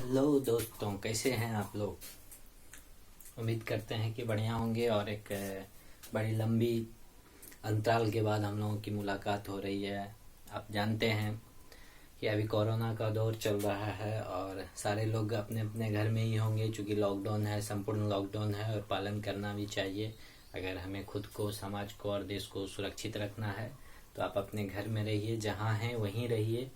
Hello दोस्तों, कैसे हैं आप लोग। उम्मीद करते हैं कि बढ़िया होंगे। और एक बड़ी लंबी अंतराल के बाद हम लोगों की मुलाकात हो रही है। आप जानते हैं कि अभी कोरोना का दौर चल रहा है और सारे लोग अपने अपने घर में ही होंगे, चूँकि लॉकडाउन है, संपूर्ण लॉकडाउन है और पालन करना भी चाहिए। अगर हमें खुद को, समाज को और देश को सुरक्षित रखना है तो आप अपने घर में रहिए, जहाँ हैं वहीं रहिए,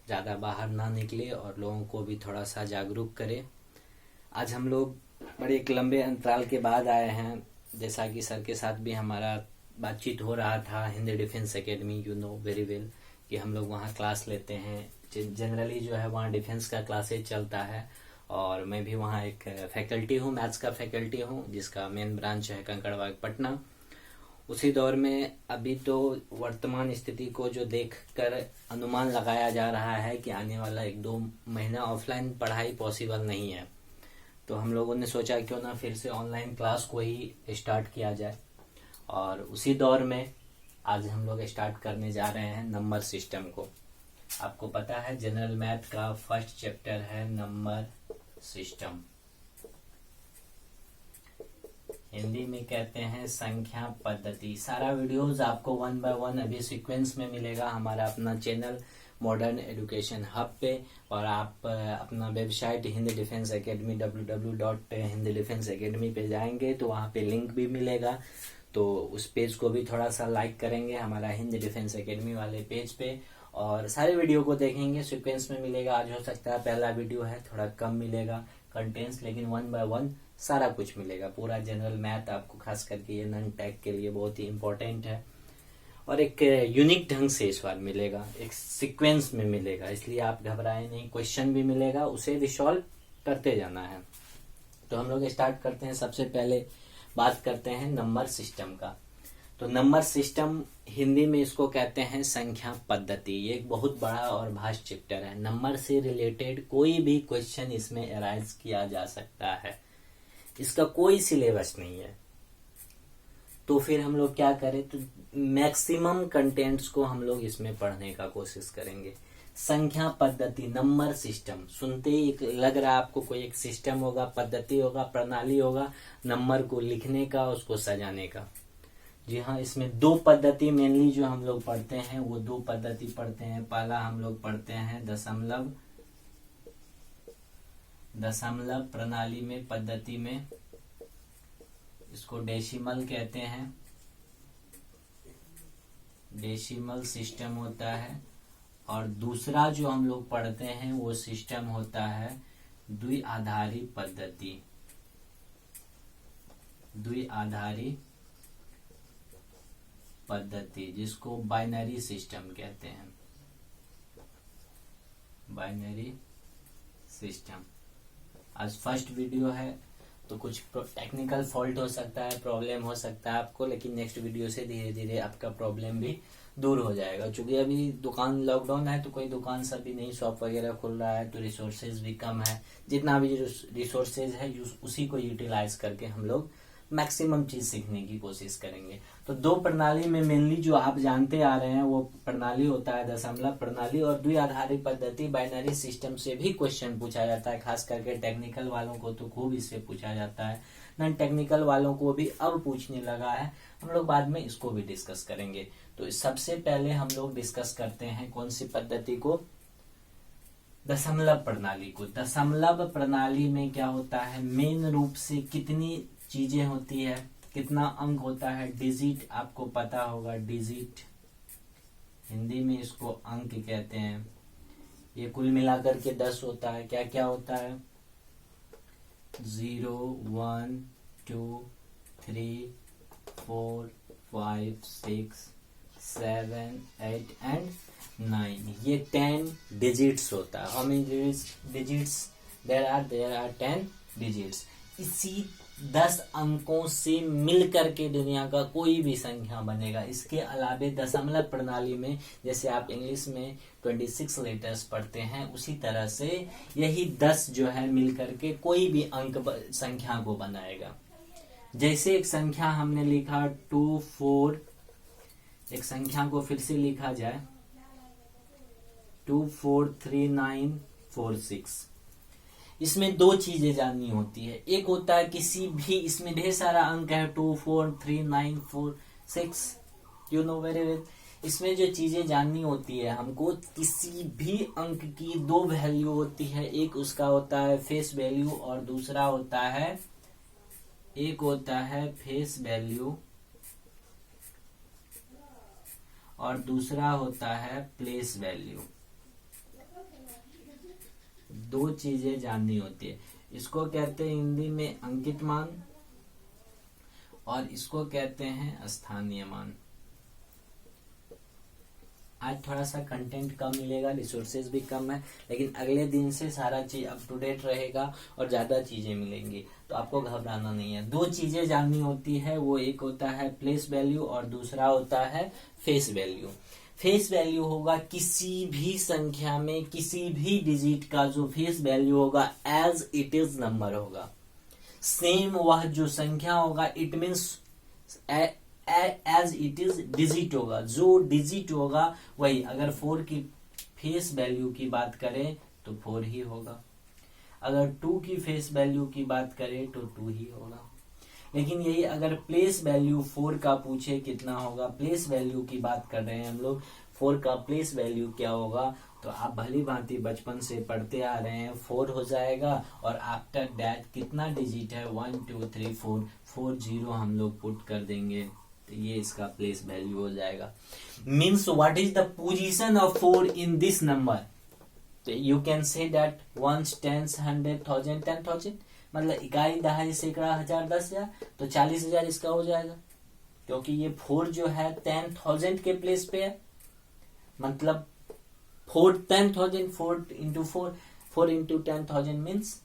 ज़्यादा बाहर ना निकले और लोगों को भी थोड़ा सा जागरूक करें। आज हम लोग बड़े एक लंबे अंतराल के बाद आए हैं। जैसा कि सर के साथ भी हमारा बातचीत हो रहा था, Hindi defence academy, you know very well, कि हम लोग वहाँ क्लास लेते हैं। जनरली जो है वहाँ डिफेंस का क्लासेज चलता है और मैं भी वहाँ एक फैकल्टी हूँ, मैथ्स का फैकल्टी हूँ, जिसका मेन ब्रांच है कंकड़बाग पटना। उसी दौर में अभी तो वर्तमान स्थिति को जो देखकर अनुमान लगाया जा रहा है कि आने वाला 1-2 महीना ऑफलाइन पढ़ाई पॉसिबल नहीं है। तो हम लोगों ने सोचा क्यों ना फिर से ऑनलाइन क्लास को ही स्टार्ट किया जाए। और उसी दौर में आज हम लोग स्टार्ट करने जा रहे हैं नंबर सिस्टम को। आपको पता है जनरल मैथ का फर्स्ट चैप्टर है नंबर सिस्टम। हिंदी में कहते हैं संख्या पद्धति। सारा वीडियोस आपको 1 बाय 1 अभी सीक्वेंस में मिलेगा हमारा अपना चैनल मॉडर्न एजुकेशन हब पे। और आप अपना website Hindi defence academy www.hindidefenseacademy पे जाएंगे तो वहाँ पे लिंक भी मिलेगा। तो उस पेज को भी थोड़ा सा लाइक करेंगे, हमारा हिंदी डिफेंस एकेडमी वाले पेज पे, और सारे वीडियो को देखेंगे। सीक्वेंस में मिलेगा। आज हो सकता है पहला वीडियो है, थोड़ा कम मिलेगा कंटेंट्स, लेकिन 1 बाय 1 सारा कुछ मिलेगा। पूरा जनरल मैथ आपको, खास करके ये नन टैग के लिए बहुत ही इम्पोर्टेंट है और एक यूनिक ढंग से इस बार मिलेगा, एक सीक्वेंस में मिलेगा, इसलिए आप घबराए नहीं। क्वेश्चन भी मिलेगा, उसे भी सॉल्व करते जाना है। तो हम लोग स्टार्ट करते हैं। सबसे पहले बात करते हैं नंबर सिस्टम का। तो नंबर सिस्टम हिंदी में इसको कहते हैं संख्या पद्धति। ये एक बहुत बड़ा और भास्ट चैप्टर है। नंबर से रिलेटेड कोई भी क्वेश्चन इसमें अराइज किया जा सकता है, इसका कोई सिलेबस नहीं है। तो फिर हम लोग क्या करें, तो मैक्सिमम कंटेंट्स को हम लोग इसमें पढ़ने का कोशिश करेंगे। संख्या पद्धति, नंबर सिस्टम, सुनते ही लग रहा है आपको कोई एक सिस्टम होगा, पद्धति होगा, प्रणाली होगा नंबर को लिखने का, उसको सजाने का। जी हाँ, इसमें 2 पद्धति मेनली जो हम लोग पढ़ते हैं, वो 2 पद्धति पढ़ते हैं। पहला हम लोग पढ़ते हैं दशमलव प्रणाली में, पद्धति में, इसको डेसिमल कहते हैं, डेसिमल सिस्टम होता है। और दूसरा जो हम लोग पढ़ते हैं वो सिस्टम होता है द्विआधारी पद्धति, द्विआधारी पद्धति, जिसको बाइनरी सिस्टम कहते हैं, बाइनरी सिस्टम। आज फर्स्ट वीडियो है तो कुछ टेक्निकल फॉल्ट हो सकता है, प्रॉब्लम हो सकता है आपको, लेकिन नेक्स्ट वीडियो से धीरे धीरे आपका प्रॉब्लम भी दूर हो जाएगा। क्योंकि अभी दुकान लॉकडाउन है तो कोई दुकान सब भी नहीं, शॉप वगैरह खुल रहा है तो रिसोर्सेज भी कम है। जितना भी रिसोर्सेज है उसी को यूटिलाइज करके हम लोग मैक्सिमम चीज सीखने की कोशिश करेंगे। तो 2 प्रणाली में मेनली जो आप जानते आ रहे हैं वो प्रणाली होता है दशमलव प्रणाली, और द्विआधारी पद्धति बाइनरी सिस्टम से भी क्वेश्चन पूछा जाता है। खास करके टेक्निकल वालों को तो खूब इससे पूछा जाता है, नॉन टेक्निकल वालों को भी अब पूछने लगा है। हम लोग बाद में इसको भी डिस्कस करेंगे। तो सबसे पहले हम लोग डिस्कस करते हैं कौन सी पद्धति को, दशमलव प्रणाली को। दशमलव प्रणाली में क्या होता है, मेन रूप से कितनी चीजें होती है, कितना अंक होता है, डिजिट आपको पता होगा, डिजिट हिंदी में इसको अंक कहते हैं। ये कुल मिलाकर के 10 होता है। क्या क्या होता है, 0 1 2 3 4 5 6 7 8 एंड 9, ये 10 डिजिट्स होता है। How many digits there are 10 digits. इसी 10 अंकों से मिलकर के दुनिया का कोई भी संख्या बनेगा। इसके अलावे दशमलव प्रणाली में जैसे आप इंग्लिश में 26 लेटर्स पढ़ते हैं, उसी तरह से यही 10 जो है मिलकर के कोई भी अंक संख्या को बनाएगा। जैसे एक संख्या हमने लिखा 2 4, एक संख्या को फिर से लिखा जाए 2 4 3 9 4 6, इसमें दो चीजें जाननी होती है। एक होता है किसी भी, इसमें ढेर सारा अंक है, 2 4 3 9 4 6, यू नो वेरी वेल। इसमें जो चीजें जाननी होती है हमको, किसी भी अंक की दो वैल्यू होती है। एक उसका होता है फेस वैल्यू और दूसरा होता है, एक होता है फेस वैल्यू और दूसरा होता है प्लेस वैल्यू। दो चीजें जाननी होती है। इसको कहते हैं हिंदी में अंकित मान और इसको कहते हैं स्थानीय मान। आज थोड़ा सा कंटेंट कम मिलेगा, रिसोर्सेज भी कम है, लेकिन अगले दिन से सारा चीज अप टू डेट रहेगा और ज्यादा चीजें मिलेंगी, तो आपको घबराना नहीं है। दो चीजें जाननी होती है, वो एक होता है प्लेस वैल्यू और दूसरा होता है फेस वैल्यू। फेस वैल्यू होगा किसी भी संख्या में किसी भी डिजिट का जो फेस वैल्यू होगा एज इट इज नंबर होगा। सेम वह जो संख्या होगा, it means as it is digit होगा। जो डिजिट होगा वही, अगर 4 की फेस वैल्यू की बात करें तो 4 ही होगा, अगर 2 की फेस वैल्यू की बात करें तो 2 ही होगा। लेकिन यही अगर प्लेस वैल्यू 4 का पूछे कितना होगा, प्लेस वैल्यू की बात कर रहे हैं हम लोग, 4 का प्लेस वैल्यू क्या होगा, तो आप भली भांति बचपन से पढ़ते आ रहे हैं, 4 हो जाएगा और आफ्टर दैट कितना डिजिट है, 1 2 3 4, 4 0 हम लोग पुट कर देंगे, तो ये इसका प्लेस वैल्यू हो जाएगा। Means what is the position of 4 in this number, तो यू कैन से दैट 1 10 100 1000 10,000, मतलब इकाई दहाई सैकड़ा हजार 10,000, तो 40,000 इसका हो जाएगा, क्योंकि ये 4 जो है 10,000 के प्लेस पे है, मतलब 4 10,000, 4 इंटू 4 इंटू 10,000 मीन्स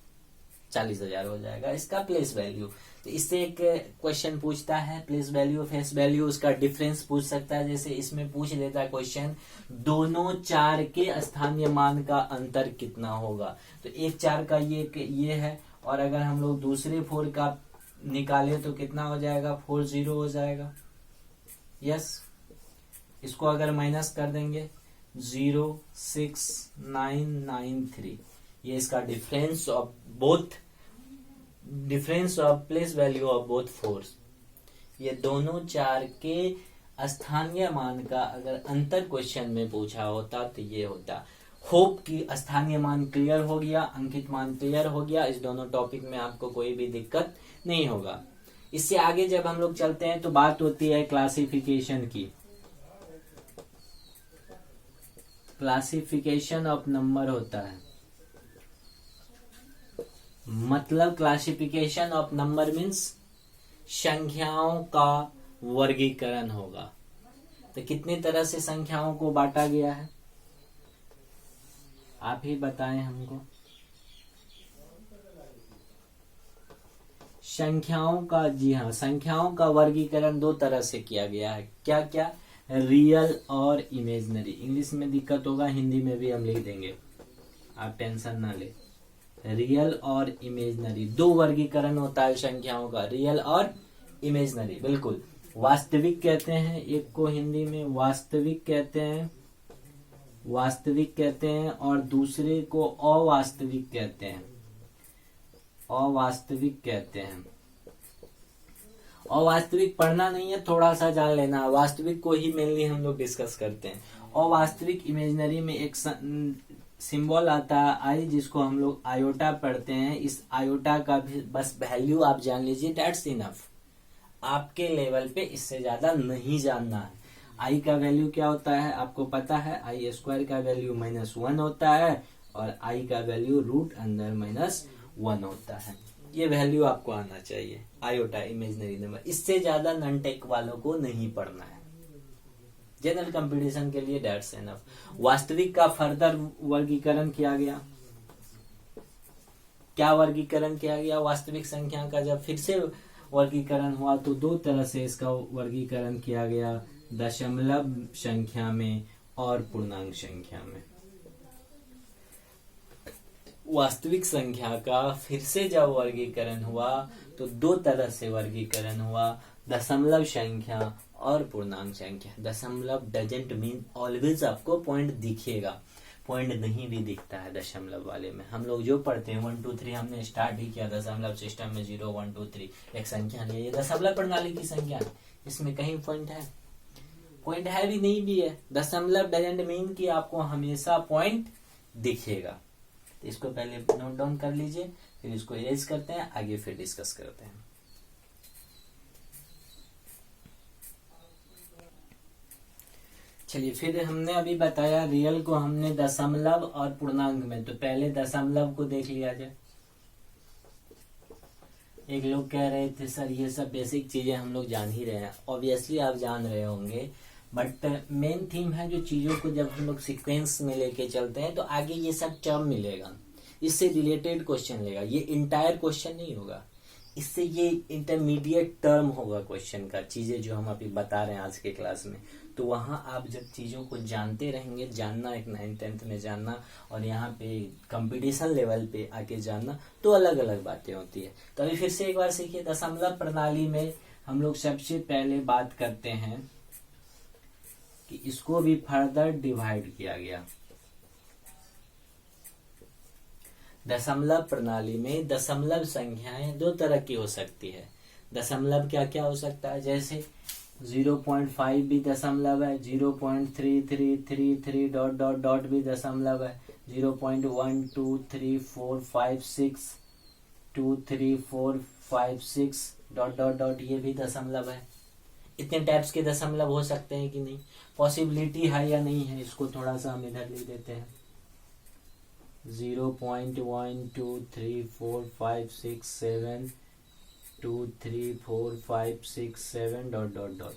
40,000 हो जाएगा इसका प्लेस वैल्यू। तो इससे एक क्वेश्चन पूछता है प्लेस वैल्यू फेस वैल्यू, उसका डिफरेंस पूछ सकता है। जैसे इसमें पूछ लेता है क्वेश्चन, दोनों 4 के स्थानीय मान का अंतर कितना होगा, तो एक 4 का ये है, और अगर हम लोग दूसरे 4 का निकाले तो कितना हो जाएगा, 4 0 हो जाएगा। यस, इसको अगर माइनस कर देंगे 0 6 9 9 3, ये इसका difference of both, difference of place value of both 4। ये दोनों 4 के स्थानीय मान का अगर अंतर क्वेश्चन में पूछा होता तो ये होता। होप कि स्थानीय मान क्लियर हो गया, अंकित मान क्लियर हो गया, इस दोनों टॉपिक में आपको कोई भी दिक्कत नहीं होगा। इससे आगे जब हम लोग चलते हैं तो बात होती है क्लासिफिकेशन की। क्लासिफिकेशन ऑफ नंबर होता है, मतलब क्लासिफिकेशन ऑफ नंबर मीन्स संख्याओं का वर्गीकरण होगा। तो कितने तरह से संख्याओं को बांटा गया है, आप ही बताएं हमको। संख्याओं का, जी हाँ, संख्याओं का वर्गीकरण 2 तरह से किया गया है। क्या क्या, रियल और इमेजनरी। इंग्लिश में दिक्कत होगा, हिंदी में भी हम लिख देंगे, आप टेंशन ना ले। रियल और इमेजनरी 2 वर्गीकरण होता है संख्याओं का, रियल और इमेजनरी। बिल्कुल, वास्तविक कहते हैं एक को, हिंदी में वास्तविक कहते हैं, वास्तविक कहते हैं, और दूसरे को अवास्तविक कहते हैं, अवास्तविक कहते हैं। अवास्तविक पढ़ना नहीं है, थोड़ा सा जान लेना, वास्तविक को ही मेनली हम लोग डिस्कस करते हैं। अवास्तविक इमेजनरी में एक सिंबल आता है आई, जिसको हम लोग आयोटा पढ़ते हैं। इस आयोटा का भी बस वैल्यू आप जान लीजिए, दैट्स इनफ। आपके लेवल पे इससे ज्यादा नहीं जानना है। आई का वैल्यू क्या होता है आपको पता है, आई स्क्वायर का वैल्यू -1 होता है और आई का वैल्यू रूट अंदर -1 होता है। ये वैल्यू आपको आना चाहिए, आयोटा इमेजिनरी नंबर। इससे ज्यादा नॉन टेक वालों को नहीं पढ़ना है, जनरल कंपटीशन के लिए दैट्स इनफ। वास्तविक का फर्दर वर्गीकरण किया गया, क्या वर्गीकरण किया गया वास्तविक संख्या का, जब फिर से वर्गीकरण हुआ तो 2 तरह से इसका वर्गीकरण किया गया, दशमलव संख्या में और पूर्णांक संख्या में। वास्तविक संख्या का फिर से जब वर्गीकरण हुआ तो 2 तरह से वर्गीकरण हुआ, दशमलव संख्या और पूर्णांक संख्या। दशमलव डजंट मीन ऑलवेज आपको पॉइंट दिखेगा, पॉइंट नहीं भी दिखता है दशमलव वाले में। हम लोग जो पढ़ते हैं 1 2 3 हमने स्टार्ट ही किया दशमलव सिस्टम में 0 1 2 3 एक संख्या नहीं, ये दशमलव प्रणाली की संख्या है, इसमें कहीं पॉइंट है? पॉइंट है भी नहीं भी है। दशमलव डजंट मीन कि आपको हमेशा पॉइंट दिखेगा। तो इसको पहले नोट डाउन कर लीजिए, फिर इसको इरेज करते हैं, आगे फिर डिस्कस करते हैं। चलिए, फिर हमने अभी बताया रियल को हमने दशमलव और पूर्णांक में, तो पहले दशमलव को देख लिया जाए। एक लोग कह रहे थे सर ये सब बेसिक चीजें हम लोग जान ही रहे हैं, ऑब्वियसली आप जान रहे होंगे, बट मेन थीम है जो चीजों को जब हम लोग सीक्वेंस में लेके चलते हैं तो आगे ये सब टर्म मिलेगा, इससे रिलेटेड क्वेश्चन लेगा। ये इंटायर क्वेश्चन नहीं होगा, इससे ये इंटरमीडिएट टर्म होगा क्वेश्चन का, चीजें जो हम अभी बता रहे हैं आज के क्लास में। तो वहां आप जब चीजों को जानते रहेंगे, जानना एक 9th 10th में जानना और यहाँ पे कंपटीशन लेवल पे आके जानना, तो अलग अलग बातें होती है। तो अभी फिर से एक बार सीखिए, दशमलव प्रणाली में हम लोग सबसे पहले बात करते हैं कि इसको भी फर्दर डिवाइड किया गया। दशमलव प्रणाली में दशमलव संख्याएं दो तरह की हो सकती है। दशमलव क्या क्या हो सकता है, जैसे 0.5 भी दशमलव है, 0.3333 डॉट डॉट डॉट भी दशमलव है, 0.12345623456 डॉट डॉट डॉट ये भी दशमलव है। इतने टाइप्स के दशमलव हो सकते हैं कि नहीं, पॉसिबिलिटी है या नहीं है, इसको थोड़ा सा हम इधर लिख देते हैं। 0.1234567234567 डॉट डॉट डॉट,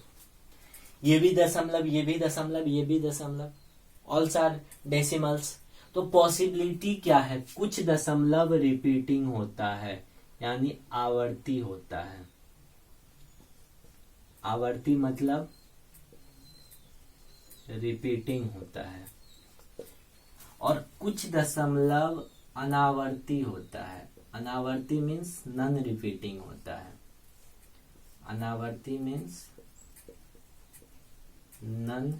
ये भी दशमलव, ये भी दशमलव, ये भी दशमलव, ऑल आर डेसिमल्स। तो पॉसिबिलिटी क्या है, कुछ दशमलव रिपीटिंग होता है, यानी आवर्ती होता है। आवर्ती मतलब रिपीटिंग होता है, और कुछ दशमलव अनावर्ती होता है। अनावर्ती मीन्स नॉन रिपीटिंग होता है। अनावर्ती मीन्स नॉन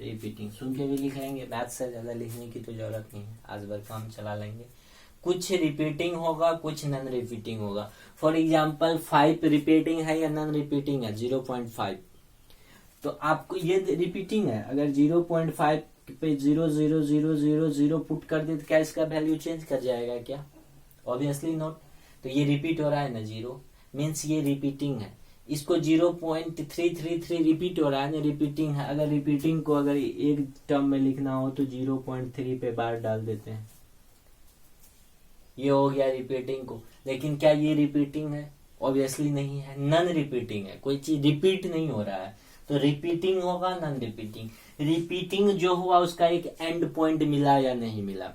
रिपीटिंग। सुन के भी लिख लेंगे, मैथ से ज्यादा लिखने की तो जरूरत नहीं है, आज भर काम चला लेंगे। कुछ रिपीटिंग होगा, कुछ नॉन रिपीटिंग होगा। फॉर एग्जाम्पल 5 रिपीटिंग है या नॉन रिपीटिंग है, 0.5, तो आपको ये रिपीटिंग है। अगर 0.5 पे 00000 पुट कर दे तो क्या इसका वैल्यू चेंज कर जाएगा क्या? Obviously not. तो ये रिपीट हो रहा है ना, 0 मीन्स ये रिपीटिंग है। इसको 0.333 रिपीट हो रहा है ना, रिपीटिंग है। अगर रिपीटिंग को अगर एक टर्म में लिखना हो तो 0.3 पे बार डाल देते हैं, ये हो गया रिपीटिंग को। लेकिन क्या ये रिपीटिंग है? ऑब्वियसली नहीं है, नॉन रिपीटिंग है, कोई चीज रिपीट नहीं हो रहा है। तो रिपीटिंग होगा, नॉन रिपीटिंग। रिपीटिंग जो हुआ उसका एक एंड पॉइंट मिला या नहीं मिला?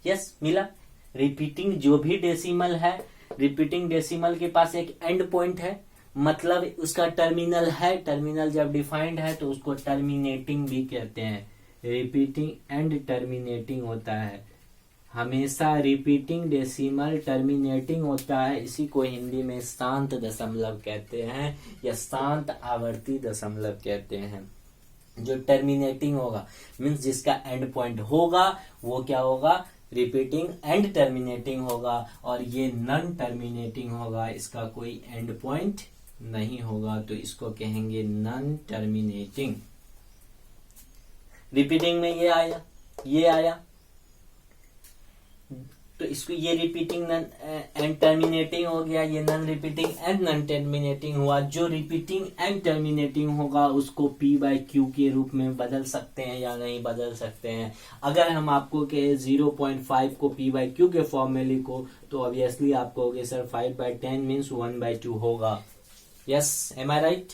यस, मिला। रिपीटिंग जो भी डेसिमल है, रिपीटिंग डेसिमल के पास एक एंड पॉइंट है, मतलब उसका टर्मिनल है। टर्मिनल जब डिफाइंड है तो उसको टर्मिनेटिंग भी कहते हैं। रिपीटिंग एंड टर्मिनेटिंग होता है, हमेशा रिपीटिंग डेसिमल टर्मिनेटिंग होता है। इसी को हिंदी में शांत दशमलव कहते हैं या शांत आवर्ती दशमलव कहते हैं। जो टर्मिनेटिंग होगा मीन्स जिसका एंड पॉइंट होगा वो क्या होगा, रिपीटिंग एंड टर्मिनेटिंग होगा। और ये नॉन टर्मिनेटिंग होगा, इसका कोई एंड पॉइंट नहीं होगा, तो इसको कहेंगे नॉन टर्मिनेटिंग। रिपीटिंग में ये आया, ये आया, तो इसको ये रिपीटिंग एंड टर्मिनेटिंग हो गया, ये non repeating and non terminating हुआ। जो रिपीटिंग एंड टर्मिनेटिंग होगा उसको P/Q के रूप में बदल सकते हैं या नहीं बदल सकते हैं। अगर हम आपको कहे 0.5 को P/Q के फॉर्म में लिखो तो ऑब्वियसली आप कहोगे सर 5/10 मीन्स 1/2 होगा। यस, एम आई राइट?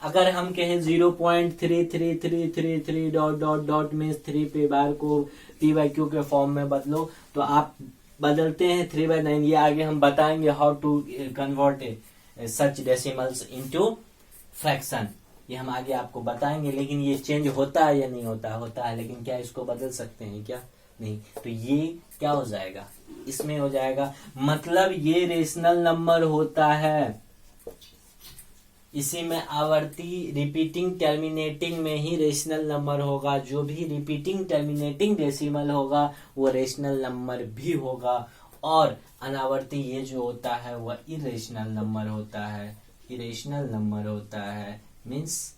अगर हम कहें 0.3333 डॉट डॉट डॉट मीन्स 3 पे बार को P/Q के फॉर्म में बदलो तो आप बदलते हैं 3/9। ये आगे हम बताएंगे how to convert such decimals into fraction, ये हम आगे आपको बताएंगे। लेकिन ये चेंज होता है या नहीं होता? होता है। लेकिन क्या इसको बदल सकते हैं क्या? नहीं। तो ये क्या हो जाएगा, इसमें हो जाएगा, मतलब ये रेशनल नंबर होता है। इसी में आवर्ती रिपीटिंग टर्मिनेटिंग में ही रेशनल नंबर होगा। जो भी रिपीटिंग टर्मिनेटिंग डेसिमल होगा वो रेशनल नंबर भी होगा। और अनावर्ती ये जो होता है वह इरेशनल नंबर होता है। इरेशनल नंबर होता है मीन्स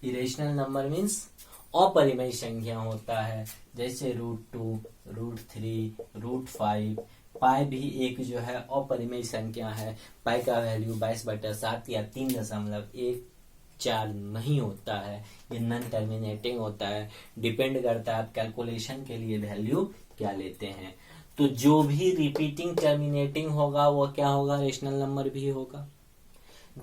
इरेशनल नंबर मीन्स अपरिमेय संख्या होता है। जैसे √2, √3, √5। पाई भी एक जो है अपरिमेय संख्या है। पाई का वैल्यू 22/7 या 3.14 नहीं होता है। ये नॉन टर्मिनेटिंग होता है। डिपेंड करता है आप कैलकुलेशन के लिए वैल्यू क्या लेते हैं। तो जो भी रिपीटिंग टर्मिनेटिंग होगा वो क्या होगा, रेशनल नंबर भी होगा।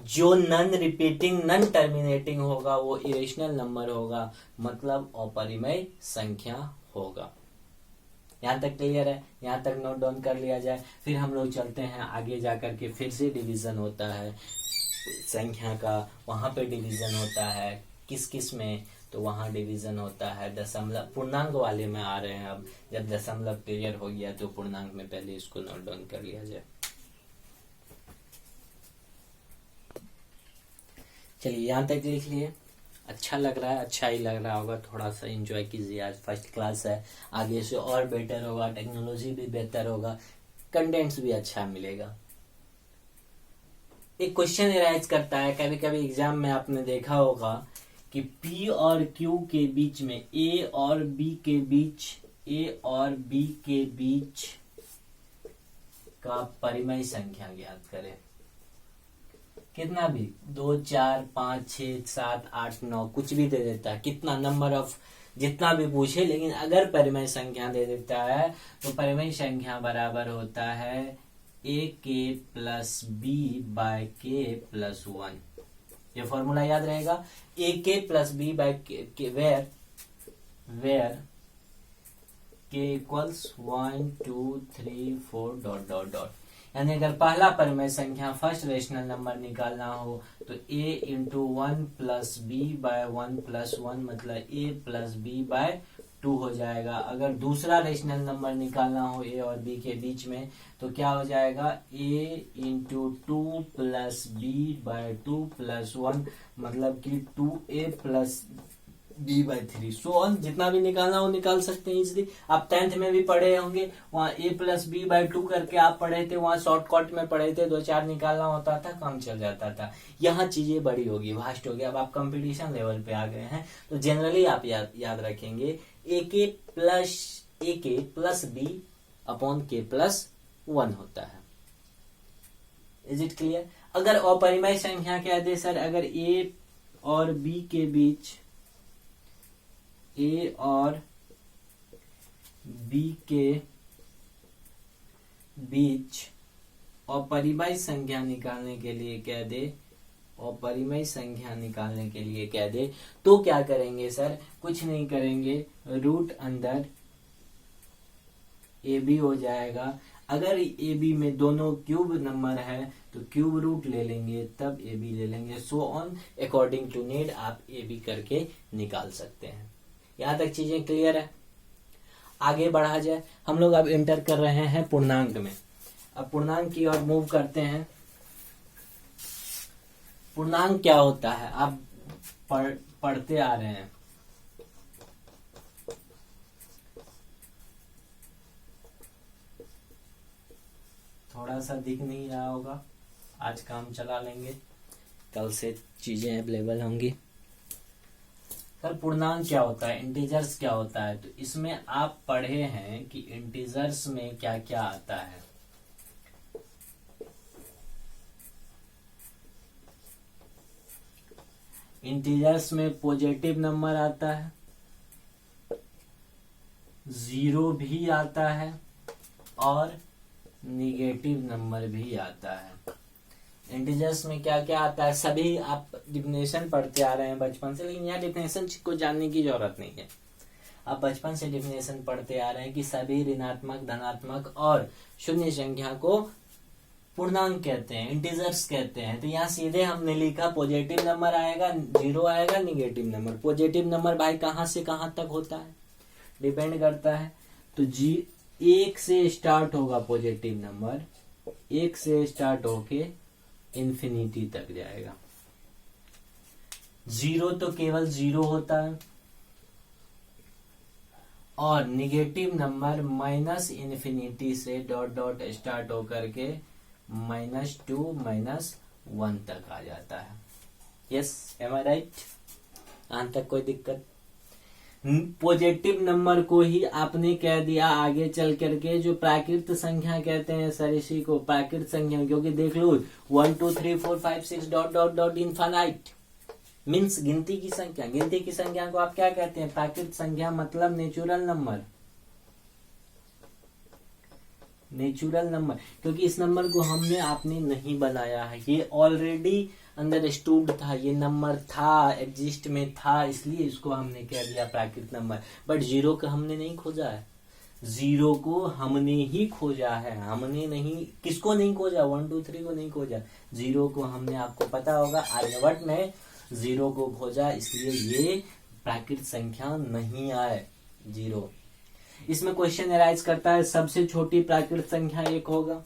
जो नॉन रिपीटिंग नॉन टर्मिनेटिंग होगा वो इरेशनल नंबर होगा, मतलब अपरिमेय संख्या होगा। यहाँ तक क्लियर है? यहाँ तक नोट डाउन कर लिया जाए। फिर हम लोग चलते हैं आगे जाकर के, फिर से डिवीजन होता है संख्या का। वहां पे डिवीजन होता है किस किस में, तो वहां डिवीजन होता है दशमलव। पूर्णांक वाले में आ रहे हैं अब। जब दशमलव क्लियर हो गया तो पूर्णांक में पहले इसको नोट डाउन कर लिया जाए। चलिए यहाँ तक देख लिए। अच्छा लग रहा है, अच्छा ही लग रहा होगा। थोड़ा सा एंजॉय कीजिए, आज फर्स्ट क्लास है। आगे से और बेटर होगा, टेक्नोलॉजी भी बेहतर होगा, कंटेंट्स भी अच्छा मिलेगा। एक क्वेश्चन एराइज करता है कभी कभी एग्जाम में, आपने देखा होगा कि P और Q के बीच में, A और B के बीच का परिमेय संख्या ज्ञात करें। कितना भी 2, 4, 5, 6, 7, 8, 9 कुछ भी दे देता है, कितना नंबर ऑफ जितना भी पूछे, लेकिन अगर परिमेय संख्या दे देता है तो परिमेय संख्या बराबर होता है AK + B/K+1। ये फॉर्मूला याद रहेगा, AK + B/K वेयर K = 1 2 3 4 ... यानी अगर पहला परिमेय संख्या फर्स्ट रेशनल नंबर निकालना हो तो A × 1 + B/1 + 1 मतलब A + B/2 हो जाएगा। अगर दूसरा रेशनल नंबर निकालना हो A और B के बीच में तो क्या हो जाएगा, A × 2 + B/2 + 1 मतलब कि 2A + B/3। सो ऑन जितना भी निकालना हो निकाल सकते हैं इजीली। आप 10th में भी पढ़े होंगे, वहाँ A + B/2 करके आप पढ़े थे, वहाँ शॉर्टकट में पढ़े थे, 2-4 निकालना होता था, काम चल जाता था। यहाँ चीजें बड़ी होगी, वास्ट होगी। अब आप कंपटीशन लेवल पे आ गए हैं तो जनरली आप याद रखेंगे AK + B/K+1 होता है। Is it clear? अगर अपरिमेय संख्या क्या दे सर, अगर A और B के बीच, A और B के बीच अपरिमेय संख्या निकालने के लिए क्या दे, अपरिमेय संख्या निकालने के लिए क्या दे, तो क्या करेंगे सर, कुछ नहीं करेंगे, रूट अंदर AB हो जाएगा। अगर AB में दोनों क्यूब नंबर है तो क्यूब रूट ले लेंगे, तब AB ले लेंगे। So on according to need आप AB करके निकाल सकते हैं। यहां तक चीजें क्लियर है? आगे बढ़ा जाए। हम लोग अब एंटर कर रहे हैं पूर्णांक में। अब पूर्णांक की ओर मूव करते हैं। पूर्णांक क्या होता है आप पढ़ते आ रहे हैं। थोड़ा सा दिख नहीं रहा होगा, आज काम चला लेंगे, कल से चीजें अवेलेबल होंगी। सर पूर्णांक क्या होता है, इंटीजर्स क्या होता है, तो इसमें आप पढ़े हैं कि इंटीजर्स में क्या क्या आता है। इंटीजर्स में पॉजिटिव नंबर आता है, 0 भी आता है और निगेटिव नंबर भी आता है। इंटीजर्स में क्या क्या आता है, सभी आप डिफिनेशन पढ़ते आ रहे हैं बचपन से, लेकिन यहाँ डिफिनेशन को जानने की जरूरत नहीं है। आप बचपन से डिफिनेशन पढ़ते आ रहे हैं कि सभी ऋणात्मक, धनात्मक और शून्य संख्या को पूर्णांक कहते हैं, इंटीजर्स कहते हैं। तो यहाँ सीधे हमने लिखा पॉजिटिव नंबर आएगा, 0 आएगा, निगेटिव नंबर। पॉजिटिव नंबर भाई कहाँ से कहाँ तक होता है, डिपेंड करता है। तो 1 से स्टार्ट होगा पॉजिटिव नंबर, 1 से स्टार्ट होके इन्फिनिटी तक जाएगा। जीरो तो केवल जीरो होता है, और निगेटिव नंबर माइनस इन्फिनिटी से डॉट डॉट स्टार्ट होकर के -2 -1 तक आ जाता है। यस, एम आई राइट? यहां तक कोई दिक्कत? पॉजिटिव नंबर को ही आपने कह दिया आगे चल करके जो प्राकृत संख्या कहते हैं सर, इसी को प्राकृत संख्या, क्योंकि देख लो 1 2 3 4 5 6 dot dot dot infinite means गिनती की संख्या। गिनती की संख्या को आप क्या कहते हैं? प्राकृत संख्या, मतलब नेचुरल नंबर। नेचुरल नंबर, क्योंकि इस नंबर को हमने आपने नहीं बनाया है, ये ऑलरेडी अंडरस्टूड था, ये नंबर था, एग्जिस्ट में था, इसलिए इसको हमने कह दिया प्राकृत नंबर। बट जीरो को हमने नहीं खोजा है, जीरो को हमने ही खोजा है। हमने नहीं, किसको नहीं खोजा? 1 2 3 को नहीं खोजा, जीरो को हमने, आपको पता होगा आर्यभट्ट ने जीरो को खोजा, इसलिए ये प्राकृत संख्या नहीं आए जीरो। इसमें क्वेश्चन अराइज करता है, सबसे छोटी प्राकृत संख्या 1 होगा,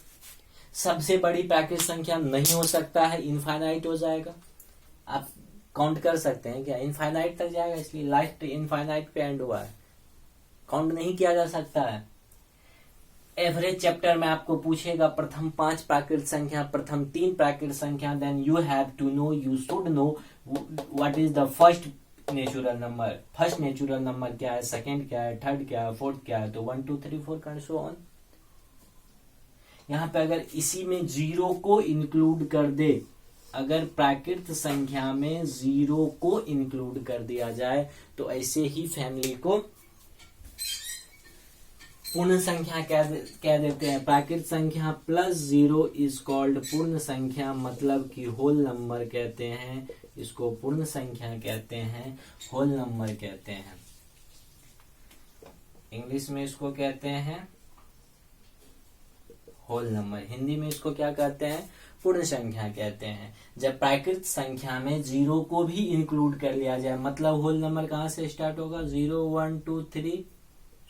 सबसे बड़ी प्राकृत संख्या नहीं हो सकता है, इनफाइनाइट हो जाएगा। आप काउंट कर सकते हैं क्या? इनफाइनाइट तक जाएगा, इसलिए लास्ट इनफाइनाइट पे एंड हुआ है, काउंट नहीं किया जा सकता है। एवरेज चैप्टर में आपको पूछेगा प्रथम 5 प्राकृत संख्या, प्रथम 3 प्राकृत संख्या, then you have to know, you should know what is the first natural number. First natural number क्या है, सेकंड क्या है, थर्ड क्या है, फोर्थ क्या है, तो 1 2 3 4 एंड सो ऑन। यहाँ पे अगर इसी में जीरो को इंक्लूड कर दे, अगर प्राकृत संख्या में जीरो को इंक्लूड कर दिया जाए तो ऐसे ही फैमिली को पूर्ण संख्या कह देते हैं। प्राकृत संख्या प्लस जीरो इज कॉल्ड पूर्ण संख्या, मतलब कि होल नंबर कहते हैं इसको, पूर्ण संख्या कहते हैं, होल नंबर कहते हैं। इंग्लिश में इसको कहते हैं होल नंबर, हिंदी में इसको क्या कहते हैं? पूर्ण संख्या कहते हैं। जब प्राकृत संख्या में जीरो को भी इंक्लूड कर लिया जाए, मतलब होल नंबर कहां से स्टार्ट होगा? 0 1 2 3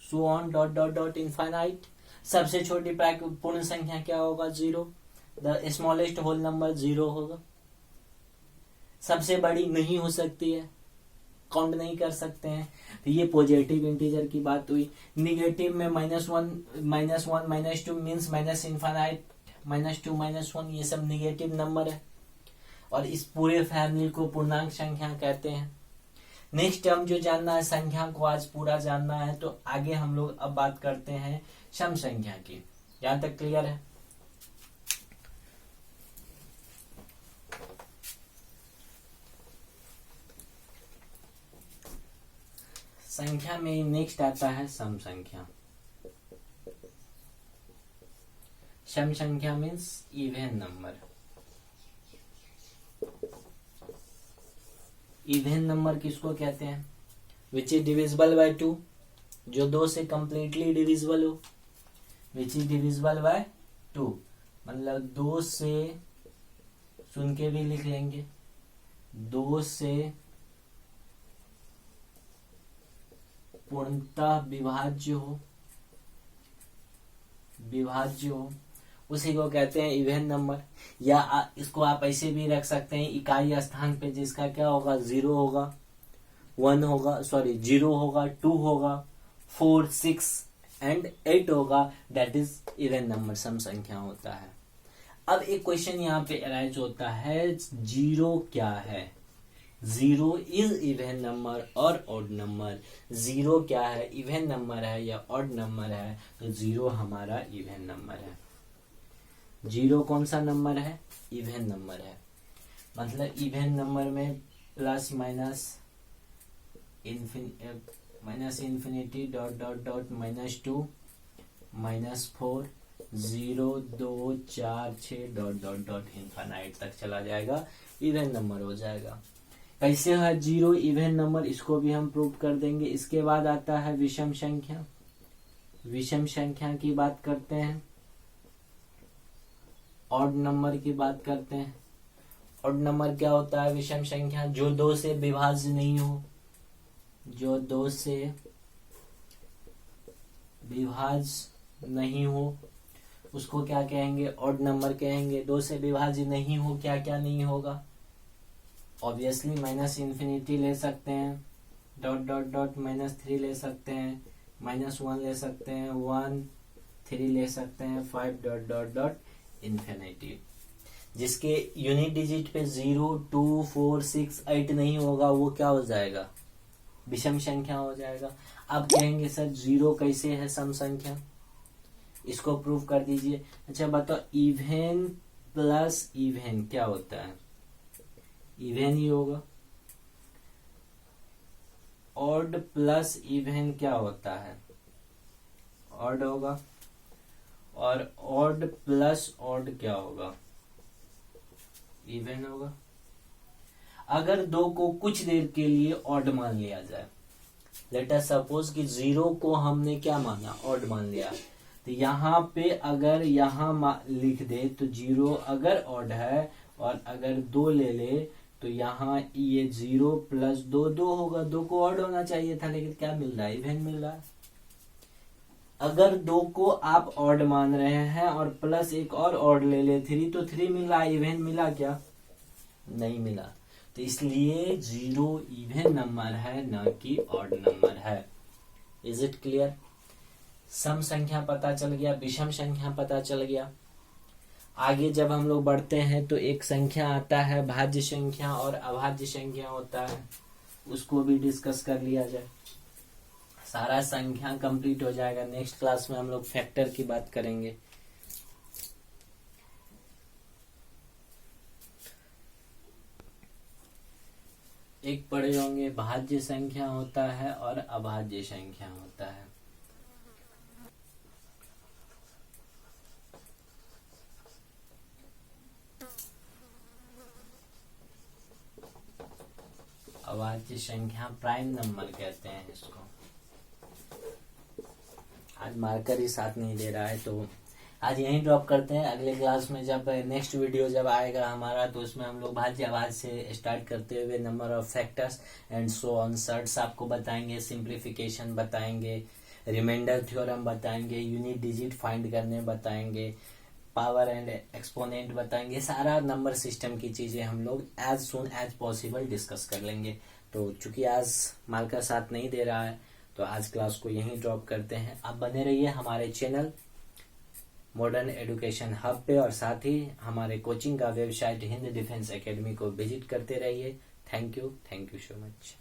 so on dot dot dot infinite. सबसे छोटी पूर्ण संख्या क्या होगा? Zero. The smallest whole number zero होगा। सबसे बड़ी नहीं हो सकती है, काउंट नहीं कर सकते हैं। तो ये पॉजिटिव इंटीजर की बात हुई। निगेटिव में -1 -2 मीन्स माइनस इनफाइनाइट, -2 -1 ये सब निगेटिव नंबर है, और इस पूरे फैमिली को पूर्णांक संख्या कहते हैं। नेक्स्ट हम जो जानना है, संख्या को आज पूरा जानना है, तो आगे हम लोग अब बात करते हैं सम संख्या की। यहां तक क्लियर है? संख्या में नेक्स्ट आता है सम संख्या। सम संख्या means even number. Even number किसको कहते हैं? विच इज डिविजिबल बाय 2, जो 2 से कंप्लीटली डिविजिबल हो। विच इज डिविजिबल बाय 2 मतलब 2 से, सुन के भी लिख लेंगे, 2 से पूर्णतः विभाज्य हो, उसी को कहते हैं इवन नंबर। या इसको आप ऐसे भी रख सकते हैं, इकाई स्थान पे जिसका क्या होगा? 0 होगा, 1 होगा, 0 होगा, 2 होगा, 4 6 एंड 8 होगा, दैट इज इवन नंबर, सम संख्या होता है। अब एक क्वेश्चन यहाँ पे अराइज होता है, जीरो क्या है? जीरो इज इवन नंबर और ऑड नंबर। जीरो क्या है? इवन नंबर है या ऑड नंबर है? तो जीरो हमारा इवन नंबर है। जीरो कौन सा नंबर है? इवन नंबर है। मतलब इवन नंबर में plus minus infinity dot dot dot -2 -4 0 2 4 6 dot dot dot infinite तक चला जाएगा, इवन नंबर हो जाएगा। कैसे है जीरो इवन नंबर? इसको भी हम प्रूव कर देंगे। इसके बाद आता है विषम संख्या। विषम संख्या की बात करते हैं, ऑड नंबर की बात करते हैं। ऑड नंबर क्या होता है? विषम संख्या जो 2 से विभाज्य नहीं हो, जो 2 से विभाज्य नहीं हो उसको क्या कहेंगे, ऑड नंबर कहेंगे। 2 से विभाज्य नहीं हो, क्या क्या नहीं होगा, ऑब्वियसली माइनस इन्फिनिटी ले सकते हैं, डॉट डॉट डॉट -3 ले सकते हैं, -1 ले सकते हैं, 1 3 ले सकते हैं, 5 डॉट डॉट डॉट इन्फिनिटी। जिसके यूनिट डिजिट पे 0 2 4 6 8 नहीं होगा वो क्या हो जाएगा, विषम संख्या हो जाएगा। अब कहेंगे सर 0 कैसे है सम संख्या, इसको प्रूव कर दीजिए। अच्छा बताओ, इवन प्लस इवन क्या होता है, इवन ही होगा। ऑड प्लस इवन क्या होता है, ऑड होगा। और ऑड प्लस ऑड क्या होगा, इवन होगा। अगर 2 को कुछ देर के लिए ऑड मान लिया जाए, लेट अस सपोज कि 0 को हमने क्या माना, ऑड मान लिया, तो यहाँ पे अगर यहाँ लिख दे तो 0 अगर ऑड है और अगर 2 ले ले तो यहाँ ये 0 प्लस 2 2 होगा। 2 को ऑड होना चाहिए था लेकिन क्या मिल रहा है, इवन मिल रहा है। अगर 2 को आप ऑड मान रहे हैं और प्लस एक और ऑड ले ले 3 तो 3 मिला, इवन मिला क्या, नहीं मिला। तो इसलिए 0 इवन नंबर है न कि ऑड नंबर है। Is it clear. सम संख्या पता चल गया, विषम संख्या पता चल गया। आगे जब हम लोग बढ़ते हैं तो एक संख्या आता है भाज्य संख्या और अभाज्य संख्या होता है, उसको भी डिस्कस कर लिया जाए। सारा संख्या कंप्लीट हो जाएगा। नेक्स्ट क्लास में हम लोग फैक्टर की बात करेंगे। एक पढ़े होंगे भाज्य संख्या होता है और अभाज्य संख्या होता है। अभाज्य संख्या प्राइम नंबर कहते हैं इसको। आज मार्कर ही साथ नहीं दे रहा है तो आज यहीं ड्रॉप करते हैं। अगले क्लास में जब नेक्स्ट वीडियो जब आएगा हमारा तो उसमें हम लोग भाज्य अभाज्य से स्टार्ट करते हुए number of factors and so on सर्ट्स आपको बताएंगे, सिंप्लीफिकेशन बताएंगे, रिमाइंडर थ्योरम बताएंगे, यूनिट डिजिट फाइंड करने बताएंगे, पावर एंड एक्सपोनेंट बताएंगे। सारा नंबर सिस्टम की चीजें हम लोग as soon as possible discuss कर लेंगे। तो चूंकि आज मार्कर साथ नहीं दे रहा है तो आज क्लास को यहीं ड्रॉप करते हैं। आप बने रहिए हमारे चैनल मॉडर्न एजुकेशन हब पे और साथ ही हमारे कोचिंग का वेबसाइट हिंद डिफेंस एकेडमी को विजिट करते रहिए। Thank you so much.